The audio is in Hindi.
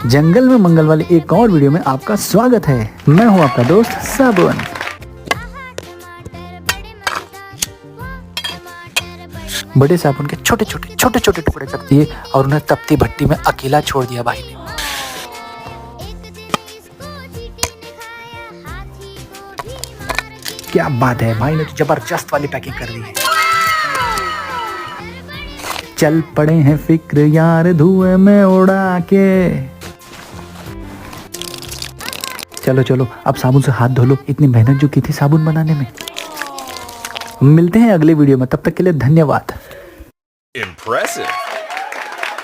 जंगल में मंगल वाली एक और वीडियो में आपका स्वागत है। मैं हूं आपका दोस्त साबुन। बड़े साबुन के छोटे छोटे टुकड़े कर दिए और उन्हें तपती भट्टी में अकेला छोड़ दिया भाई ने। क्या बात है, भाई ने तो जबरदस्त वाली पैकिंग कर दी है। चल पड़े हैं फिक्र यार धुएं में उड़ा के। चलो चलो अब साबुन से हाथ धो लो, इतनी मेहनत जो की थी साबुन बनाने में। मिलते हैं अगले वीडियो में, तब तक के लिए धन्यवाद। Impressive.